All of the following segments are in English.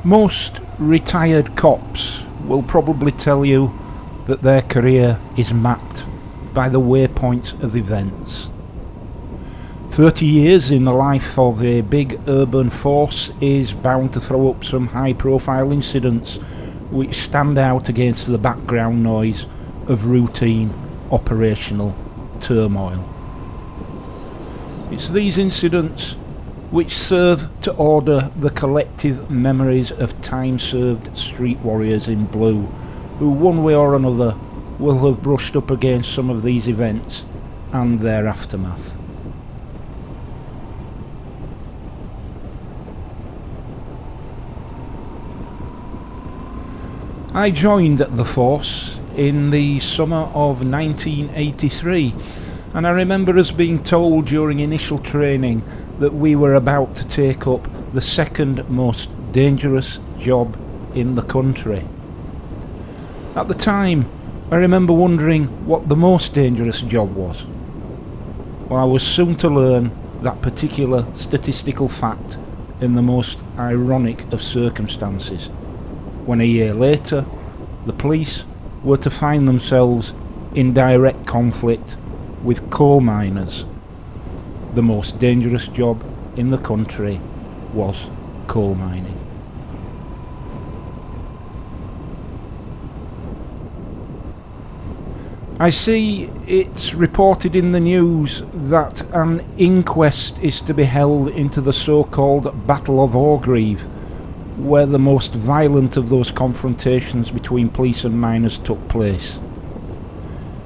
Most retired cops will probably tell you that their career is mapped by the waypoints of events. 30 years in the life of a big urban force is bound to throw up some high-profile incidents which stand out against the background noise of routine operational turmoil. It's these incidents which serve to order the collective memories of time-served street warriors in blue, who one way or another will have brushed up against some of these events and their aftermath. I joined the force in the summer of 1983, and I remember us being told during initial training that we were about to take up the second most dangerous job in the country. At the time, I remember wondering what the most dangerous job was. Well, I was soon to learn that particular statistical fact in the most ironic of circumstances, when a year later the police were to find themselves in direct conflict with coal miners. The most dangerous job in the country was coal mining. I see it's reported in the news that an inquest is to be held into the so-called Battle of Orgreave, where the most violent of those confrontations between police and miners took place.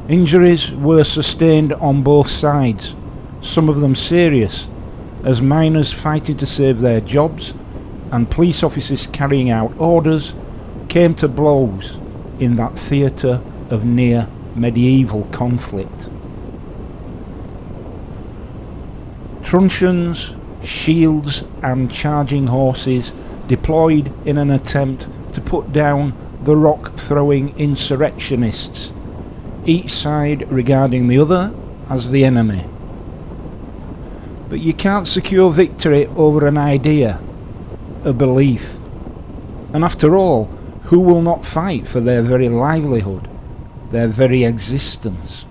Injuries were sustained on both sides, some of them serious, as miners fighting to save their jobs and police officers carrying out orders came to blows in that theatre of near medieval conflict. Truncheons, shields and charging horses deployed in an attempt to put down the rock-throwing insurrectionists, each side regarding the other as the enemy. But you can't secure victory over an idea, a belief. And after all, who will not fight for their very livelihood, their very existence?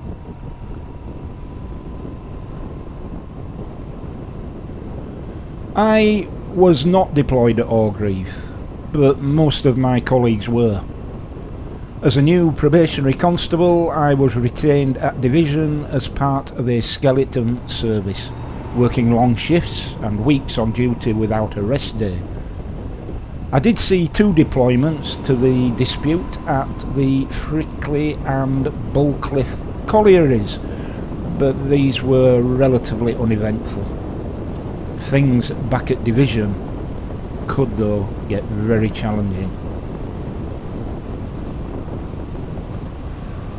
I was not deployed at Orgreave, but most of my colleagues were. As a new probationary constable, I was retained at division as part of a skeleton service, working long shifts and weeks on duty without a rest day. I did see 2 deployments to the dispute at the Frickley and Bullcliffe collieries, but these were relatively uneventful. Things back at division could though get very challenging.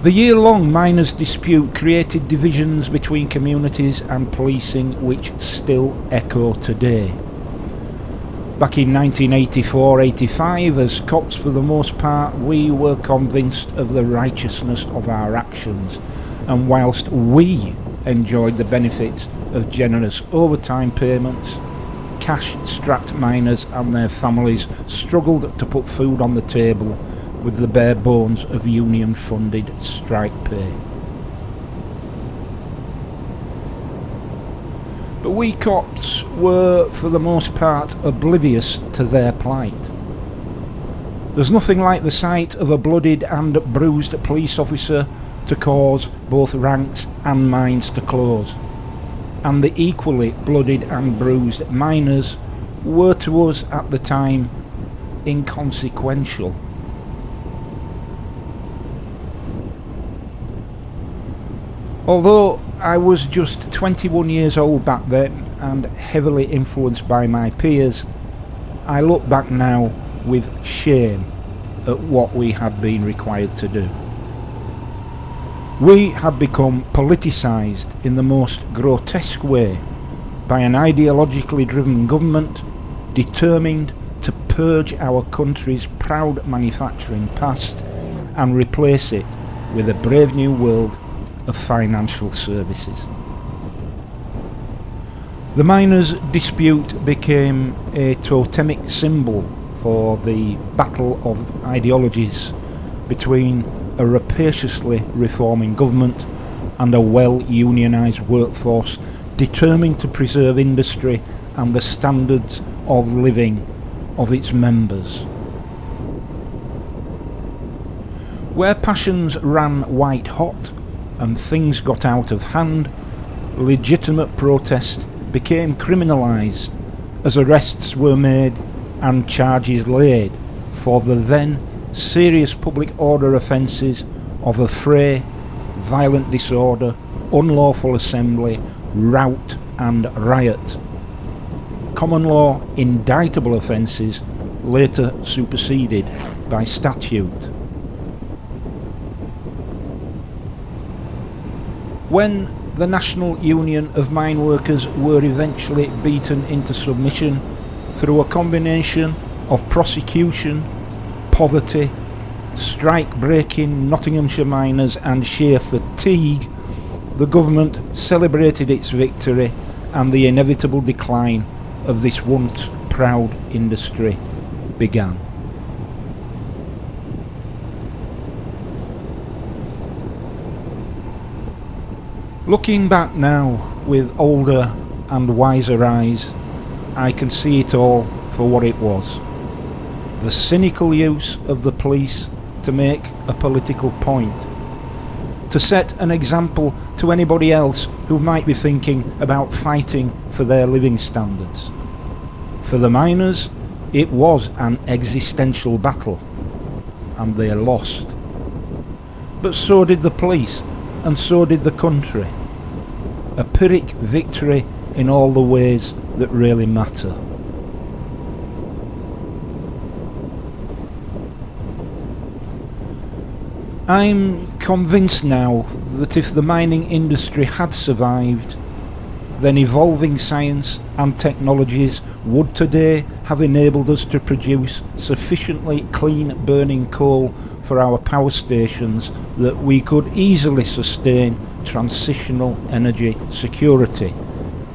The year-long miners' dispute created divisions between communities and policing which still echo today. Back in 1984-85, as cops for the most part, we were convinced of the righteousness of our actions, and whilst we enjoyed the benefits of generous overtime payments, cash-strapped miners and their families struggled to put food on the table with the bare bones of union-funded strike pay. But we cops were, for the most part, oblivious to their plight. There's nothing like the sight of a bloodied and bruised police officer to cause both ranks and minds to close, and the equally bloodied and bruised miners were to us at the time inconsequential. Although I was just 21 years old back then and heavily influenced by my peers, I look back now with shame at what we had been required to do. We had become politicised in the most grotesque way by an ideologically driven government determined to purge our country's proud manufacturing past and replace it with a brave new world of financial services. The miners' dispute became a totemic symbol for the battle of ideologies between a rapaciously reforming government and a well-unionised workforce determined to preserve industry and the standards of living of its members. Where passions ran white hot and things got out of hand, legitimate protest became criminalised as arrests were made and charges laid for the then serious public order offences of affray, violent disorder, unlawful assembly, rout and riot. Common law indictable offences later superseded by statute. When the National Union of Mine Workers were eventually beaten into submission through a combination of prosecution, poverty, strike-breaking Nottinghamshire miners and sheer fatigue, the government celebrated its victory and the inevitable decline of this once proud industry began. Looking back now with older and wiser eyes, I can see it all for what it was. The cynical use of the police to make a political point, to set an example to anybody else who might be thinking about fighting for their living standards. For the miners, it was an existential battle, and they lost. But so did the police, and so did the country. A Pyrrhic victory in all the ways that really matter. I'm convinced now that if the mining industry had survived, then evolving science and technologies would today have enabled us to produce sufficiently clean burning coal for our power stations that we could easily sustain transitional energy security,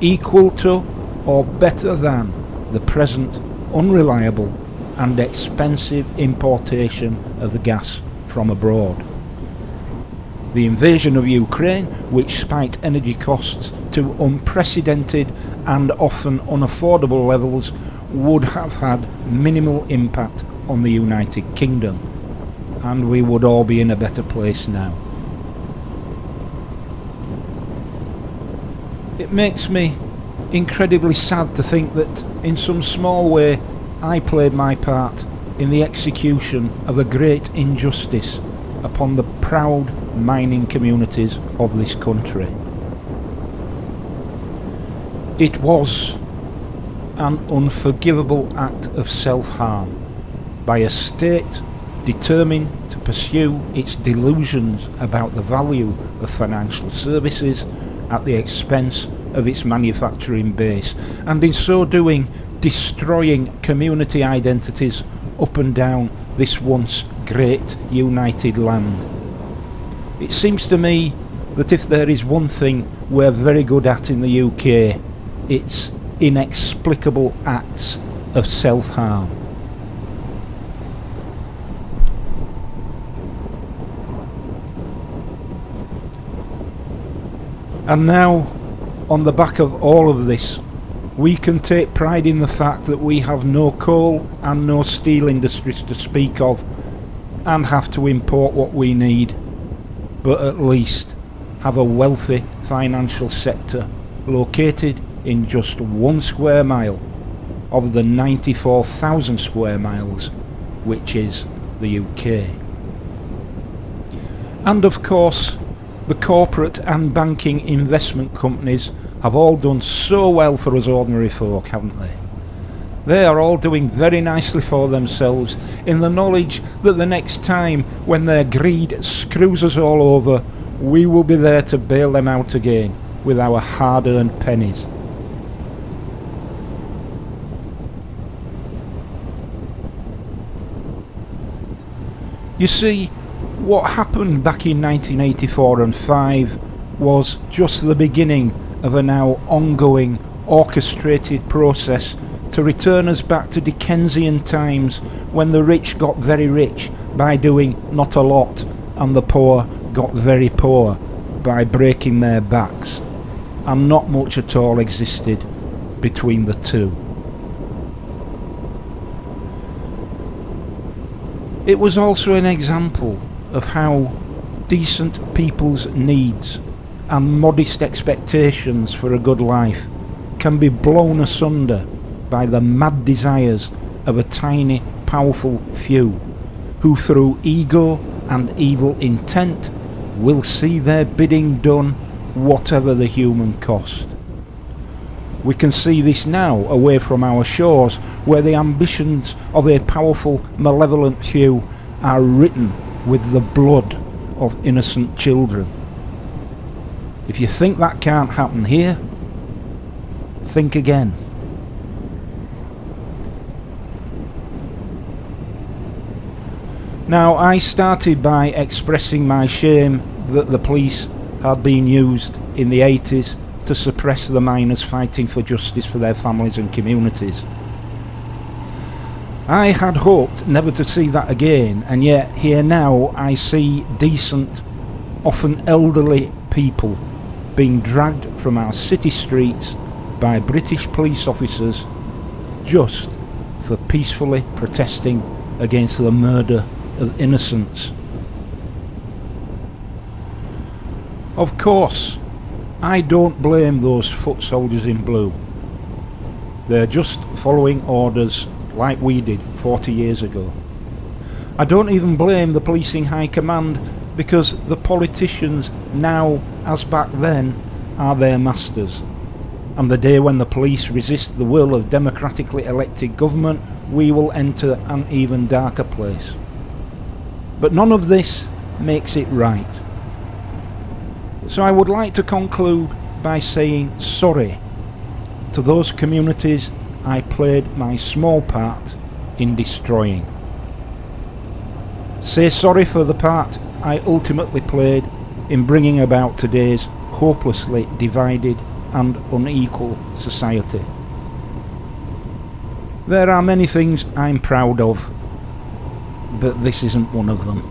equal to or better than the present unreliable and expensive importation of the gas from abroad. The invasion of Ukraine, which spiked energy costs to unprecedented and often unaffordable levels, would have had minimal impact on the United Kingdom, and we would all be in a better place now. It makes me incredibly sad to think that in some small way I played my part in the execution of a great injustice upon the proud mining communities of this country. It was an unforgivable act of self-harm by a state determined to pursue its delusions about the value of financial services at the expense of its manufacturing base, and in so doing destroying community identities up and down this once great united land. It seems to me that if there is one thing we're very good at in the UK, it's inexplicable acts of self-harm. And now, on the back of all of this, we can take pride in the fact that we have no coal and no steel industries to speak of, and have to import what we need, but at least have a wealthy financial sector located in just 1 square mile of the 94,000 square miles which is the UK. And of course, the corporate and banking investment companies have all done so well for us ordinary folk, haven't they? They are all doing very nicely for themselves in the knowledge that the next time when their greed screws us all over, we will be there to bail them out again with our hard-earned pennies. You see, what happened back in 1984 and 5 was just the beginning of a now ongoing orchestrated process to return us back to Dickensian times when the rich got very rich by doing not a lot and the poor got very poor by breaking their backs, and not much at all existed between the two. It was also an example of how decent people's needs and modest expectations for a good life can be blown asunder by the mad desires of a tiny, powerful few who through ego and evil intent will see their bidding done whatever the human cost. We can see this now away from our shores, where the ambitions of a powerful, malevolent few are written with the blood of innocent children. If you think that can't happen here, think again. Now, I started by expressing my shame that the police had been used in the 80s to suppress the miners fighting for justice for their families and communities. I had hoped never to see that again, and yet here now I see decent, often elderly people being dragged from our city streets by British police officers just for peacefully protesting against the murder of innocents. Of course, I don't blame those foot soldiers in blue. They're just following orders like we did 40 years ago. I don't even blame the policing high command, because the politicians now, as back then, are their masters. And the day when the police resist the will of democratically elected government, we will enter an even darker place. But none of this makes it right. So I would like to conclude by saying sorry to those communities I played my small part in destroying. Say sorry for the part I ultimately played in bringing about today's hopelessly divided and unequal society. There are many things I'm proud of, but this isn't one of them.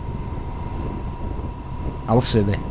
I'll say that.